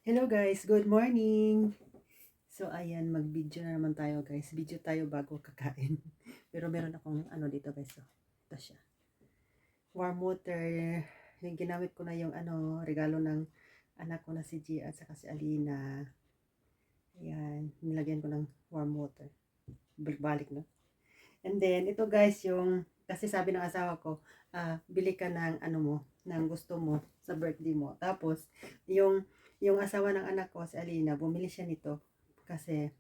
Hello guys, good morning! So ayan, mag-video na naman tayo guys. Video tayo bago kakain. Pero meron akong ano dito guys. So, ito siya. Warm water. Yung ginamit ko na yung regalo ng anak ko na si Gia at saka si Alina. Ayan, nilagyan ko ng warm water. Balik no? And then, ito guys, kasi sabi ng asawa ko, bili ka ng ng gusto mo sa birthday mo. Tapos, yung asawa ng anak ko, si Alina, bumili siya nito kasi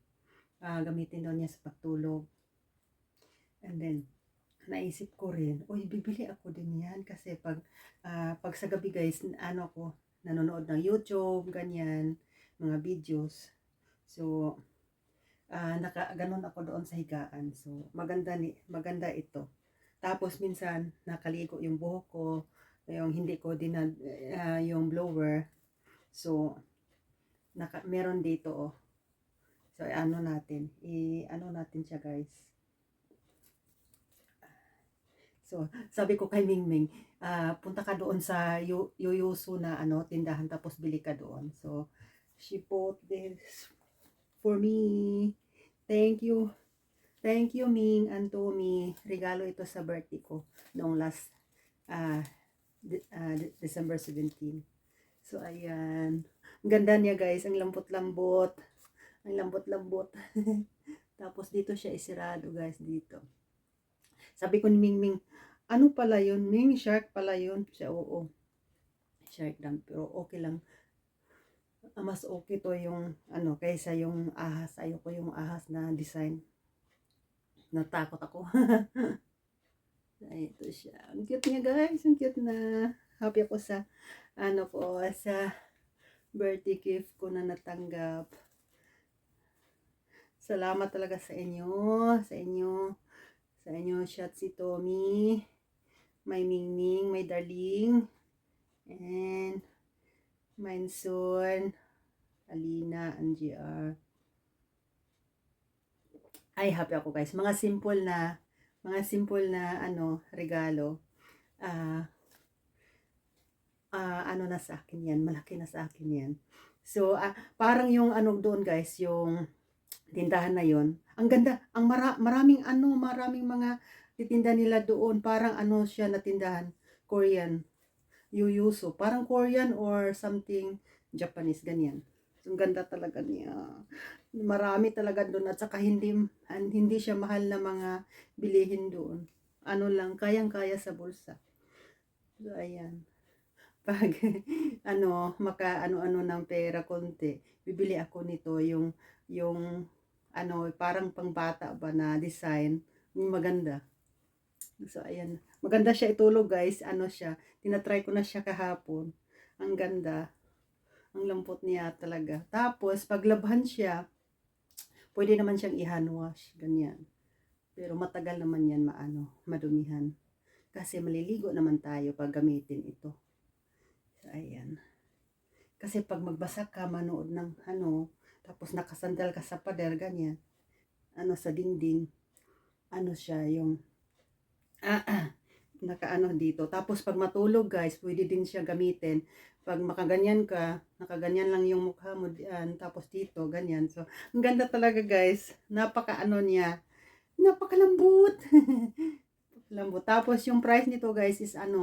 gamitin daw niya sa pagtulog. And then, naisip ko rin, uy, bibili ako din yan kasi pag sa gabi guys, nanonood ng YouTube, ganyan, mga videos. So, ganun ako doon sa higaan. So, maganda ito. Tapos minsan nakaligo yung buhok ko, yung hindi ko din yung blower. So, meron dito oh. So, ano natin siya guys. So, sabi ko kay Mingming, punta ka doon sa Yuyusu na tindahan tapos bili ka doon. So, she bought this for me. Thank you. Thank you, Ming and Tommy. Regalo ito sa birthday ko noong last December 17. So, ayan. Ang ganda niya, guys. Ang lambot-lambot. Ang lambot-lambot. Tapos, dito siya isirado, guys. Dito. Sabi ko ni Ming Ming, ano pala yun? Ming, shark pala yun. Siya, oo. Shark lang. Pero okay lang. Mas okay to yung, kaysa yung ahas. Ayoko yung ahas na design. Natakot ako. Ay, ito siya. Ang cute niya guys. Ang cute na. Happy ako sa sa birthday gift ko na natanggap. Salamat talaga sa inyo. Sa inyo shot si Tommy. May Mingming, may Darling. And Manson, Alina, and GR. Ay, happy ako guys. Mga simple na regalo. Na sa akin yan. Malaki na sa akin yan. So, parang yung doon guys, yung tindahan na yon. Ang ganda. Maraming mga titinda nila doon. Parang siya na tindahan. Korean. Yuyuso. Parang Korean or something Japanese. Ganyan. So, ang ganda talaga niya. Marami talaga doon at saka hindi siya mahal na mga bilihin doon. Lang, kayang-kaya sa bulsa. So, ayan. Pag, maka ng pera konti, bibili ako nito, yung, parang pangbata ba na design, yung maganda. So, ayan. Maganda siya itulog, guys. Tinatry ko na siya kahapon. Ang ganda. Ang lambot niya talaga. Tapos, paglabhan siya, pwede naman siyang i-hand wash. Ganyan. Pero matagal naman yan madumihan. Kasi maliligo naman tayo pag gamitin ito. So, ayan. Kasi pag magbasa ka, manood ng tapos nakasandal ka sa pader, ganyan. Sa dingding. Siya yung dito. Tapos pag matulog guys, pwede din siya gamitin. Pag makaganyan ka, nakaganyan lang yung mukha mo diyan, tapos dito, ganyan. So, ang ganda talaga guys. Napaka niya. Napakalambot. Lambot. Tapos yung price nito guys is 12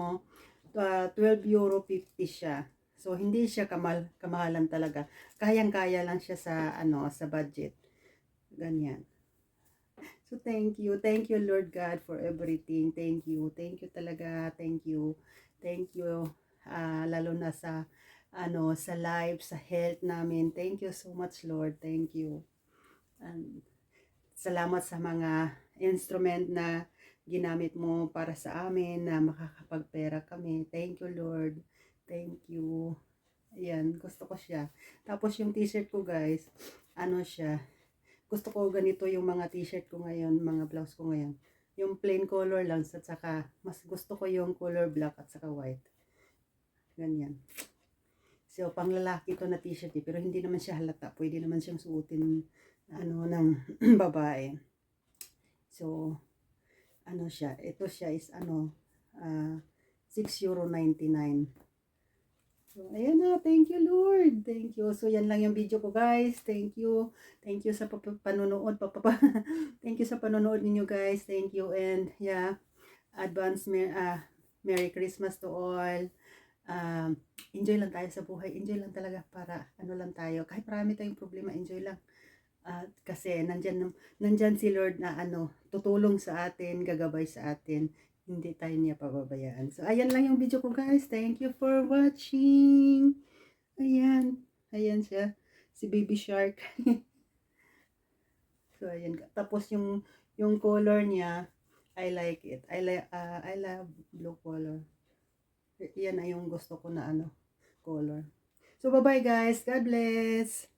euro 50 siya. So, hindi siya kamahalan talaga. Kayang-kaya lang siya sa budget. Ganyan. So, thank you. Thank you, Lord God, for everything. Thank you. Thank you talaga. Thank you. Thank you. Lalo na sa life, sa health namin. Thank you so much, Lord. Thank you. And salamat sa mga instrument na ginamit mo para sa amin na makakapagpera kami. Thank you, Lord. Thank you. Ayan, gusto ko siya. Tapos yung t-shirt ko, guys, siya. Gusto ko ganito yung mga t-shirt ko ngayon, mga blouse ko ngayon. Yung plain color lang, at saka mas gusto ko yung color black at saka white. Ganyan. So, pang lalaki to na t-shirt pero hindi naman siya halata. Pwede naman siyang suotin ng babae. So, siya. Ito siya is 6.99 euro. So, ayan na. Thank you, Lord. Thank you. So, yan lang yung video ko, guys. Thank you. Thank you sa panonood. Thank you sa panonood ninyo, guys. Thank you. And, yeah, advance Merry Christmas to all. Enjoy lang tayo sa buhay. Enjoy lang talaga para ano lang tayo. Kahit marami tayong problema, enjoy lang. Kasi nandyan si Lord na tutulong sa atin, gagabay sa atin. Hindi tayo niya pababayaan. So, ayan lang yung video ko, guys. Thank you for watching. Ayan. Ayan siya. Si Baby Shark. So, ayan. Tapos yung color niya, I like it. I love blue color. Yan ay yung gusto ko na color. So, bye-bye guys. God bless.